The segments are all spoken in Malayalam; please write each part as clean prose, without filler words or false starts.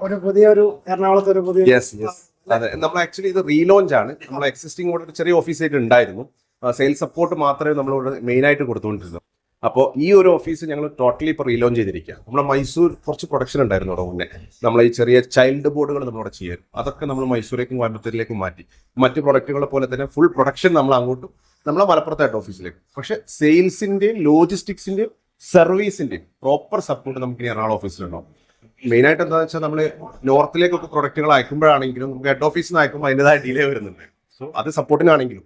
ഒരു പുതിയൊരു എറണാകുളത്ത് ഒരു പുതിയ അതെ, നമ്മൾ ആക്ച്വലി ഇത് റീലോഞ്ച് ആണ്. നമ്മൾ എക്സിസ്റ്റിംഗ് ഒരു ചെറിയ ഓഫീസായിട്ട് ഉണ്ടായിരുന്നു. സെയിൽസ് സപ്പോർട്ട് മാത്രമേ നമ്മളിവിടെ മെയിൻ ആയിട്ട് കൊടുത്തുകൊണ്ടിരുന്നു. അപ്പോൾ ഈ ഒരു ഓഫീസ് ഞങ്ങൾ ടോട്ടലി ഇപ്പോൾ റീലോഞ്ച് ചെയ്തിരിക്കുക. നമ്മുടെ മൈസൂർ കുറച്ച് പ്രൊഡക്ഷൻ ഉണ്ടായിരുന്നു അവിടെ മുന്നേ. നമ്മൾ ഈ ചെറിയ ചൈൽഡ് ബോർഡുകൾ നമ്മളിവിടെ ചെയ്യാൻ, അതൊക്കെ നമ്മൾ മൈസൂരേക്കും കോയമ്പത്തൂരിലേക്കും മാറ്റി. മറ്റ് പ്രൊഡക്റ്റുകളെ പോലെ തന്നെ ഫുൾ പ്രൊഡക്ഷൻ നമ്മൾ അങ്ങോട്ടും നമ്മളെ മലപ്പുറത്തായിട്ട് ഓഫീസിലേക്ക്. പക്ഷേ സെയിൽസിന്റെയും ലോജിസ്റ്റിക്സിന്റെയും സർവീസിന്റെയും പ്രോപ്പർ സപ്പോർട്ട് നമുക്ക് ഇനി എറണാകുളം ഓഫീസിലുണ്ടാവും. മെയിനായിട്ട് എന്താണെന്ന് വെച്ചാൽ നമ്മൾ നോർത്തിലേക്കൊക്കെ പ്രൊഡക്റ്റുകൾ അയക്കുമ്പോഴാണെങ്കിലും നമുക്ക് ഹെഡ് ഓഫീസിൽ നിന്ന് അയക്കുമ്പോൾ അതിൻ്റെതായ ഡിലേ വരുന്നുണ്ട്. സോ അത് സപ്പോർട്ടിനാണെങ്കിലും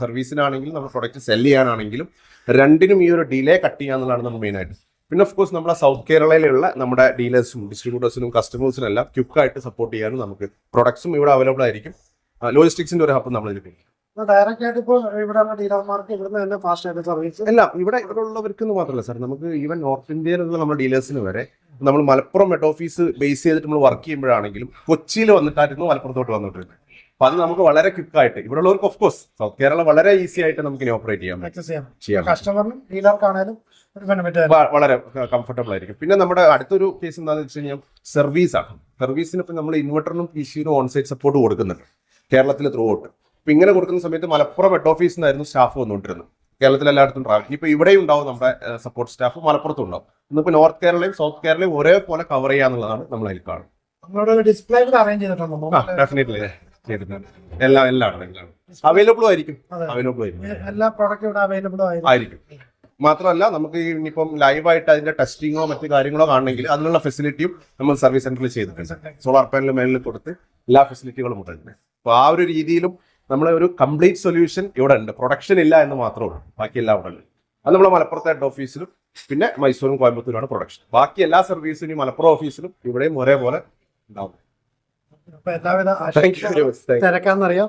സർവീസിനാണെങ്കിലും നമ്മൾ പ്രൊഡക്റ്റ് സെല് ചെയ്യാനാണെങ്കിലും രണ്ടിനും ഈ ഒരു ഡിലേ കട്ട് ചെയ്യാന്നുള്ളതാണ് നമ്മൾ മെയിനായിട്ട്. പിന്നെ ഓഫ് കോഴ്സ് നമ്മളെ സൗത്ത് കേരളയിലുള്ള നമ്മുടെ ഡീലേഴ്സും ഡിസ്ട്രിബ്യൂട്ടേഴ്സിനും കസ്റ്റമേഴ്സിനും എല്ലാം ക്വിക്കായിട്ട് സപ്പോർട്ട് ചെയ്യാനും നമുക്ക് പ്രൊഡക്ട്സും ഇവിടെ അവൈലബിൾ ആയിരിക്കും. ലോജിസ്റ്റിക്സിന്റെ ഒരു ഹബ് നമ്മൾ ഇതിൽ ഡയറക്റ്റ് ആയിട്ട് ഇപ്പോൾ ഇവിടെ ഡീലർമാർക്ക് ഇവിടുന്ന് തന്നെ ഫാസ്റ്റ് ആയിട്ട് സർവീസ് എല്ലാം ഇവിടെ ഉള്ളവർക്ക് മാത്രമല്ല സാർ, നമുക്ക് ഈവൻ നോർത്ത് ഇന്ത്യയിലുള്ള നമ്മുടെ ഡീലേഴ്സിന് വരെ നമ്മൾ മലപ്പുറം ഹെഡ് ഓഫീസ് ബേസ് ചെയ്തിട്ട് നമ്മൾ വർക്ക് ചെയ്യുമ്പോഴാണെങ്കിലും കൊച്ചിയിൽ വന്നിട്ടായിരുന്നു മലപ്പുറത്തോട്ട് വന്നിട്ടുണ്ട്. അപ്പൊ അത് നമുക്ക് വളരെ ക്വിക്കായിട്ട് ഇവിടെ ഉള്ളവർക്ക് ഓഫ് കോഴ്സ് സൗത്ത് കേരള വളരെ ഈസി ആയിട്ട് നമുക്ക് ഇനി ഓപ്പറേറ്റ് ചെയ്യാം. കസ്റ്റമറിനും ഡീലർക്കാണേലും വളരെ കംഫർട്ടബിൾ ആയിരിക്കും. പിന്നെ നമ്മുടെ അടുത്തൊരു കേസ് എന്താണെന്ന് വെച്ച് കഴിഞ്ഞാൽ സർവീസാണ്. സർവീസിന് ഇപ്പം നമ്മൾ ഇൻവെർട്ടറിനും PCനും ഓൺസൈറ്റ് സപ്പോർട്ട് കൊടുക്കുന്നുണ്ട് കേരളത്തിൽ ത്രൂ ഔട്ട്. ഇപ്പൊ ഇങ്ങനെ കൊടുക്കുന്ന സമയത്ത് മലപ്പുറം ഹെഡ് ഓഫീസിൽ നിന്നായിരുന്നു സ്റ്റാഫ് വന്നുകൊണ്ടിരുന്നത്. കേരളത്തിൽ എല്ലായിടത്തും ട്രാവൽ. ഇപ്പൊ ഇവിടെയും ഉണ്ടാവും നമ്മുടെ സപ്പോർട്ട് സ്റ്റാഫ്, മലപ്പുറത്തും ഉണ്ടാവും. ഇന്നിപ്പോ നോർത്ത് കേരളയും സൗത്ത് കേരളയും ഒരേപോലെ കവർ ചെയ്യാന്നുള്ളതാണ് നമ്മൾ അതിൽ കാണുന്നത്. ഡിസ്പ്ലേ അറേഞ്ച് ചെയ്തിട്ടുണ്ടോ? ഡെഫിനറ്റ്ലി എല്ലാം അവൈലബിൾ ആയിരിക്കും. എല്ലാ പ്രോഡക്റ്റും ഇവിടെ അവൈലബിൾ ആയിരിക്കും. മാത്രമല്ല നമുക്ക് ഇനിയിപ്പം ലൈവായിട്ട് അതിന്റെ ടെസ്റ്റിങ്ങോ മറ്റു കാര്യങ്ങളോ കാണണമെങ്കിൽ അതിനുള്ള ഫെസിലിറ്റിയും നമ്മൾ സർവീസ് സെന്ററിൽ ചെയ്തിട്ടുണ്ട്. സോളാർ പാനൽ മേലിൽ കൊടുത്ത് എല്ലാ ഫെസിലിറ്റികളും ഉണ്ട്. അപ്പൊ ആ ഒരു രീതിയിലും നമ്മളെ ഒരു കംപ്ലീറ്റ് സൊല്യൂഷൻ ഇവിടെ ഉണ്ട്. പ്രൊഡക്ഷൻ ഇല്ല എന്ന് മാത്രമേ ഉള്ളൂ, ബാക്കി എല്ലാം ഇവിടെ ഉണ്ട്. അത് നമ്മളെ മലപ്പുറത്തെ ഹെഡ് ഓഫീസിലും പിന്നെ മൈസൂരും കോയമ്പത്തൂരാണ് പ്രൊഡക്ഷൻ. ബാക്കി എല്ലാ സർവീസും ഇനി മലപ്പുറം ഓഫീസിലും ഇവിടെയും ഒരേപോലെ ഉണ്ടാവും. എല്ലാവിധ തിരക്കാന്നറിയാം.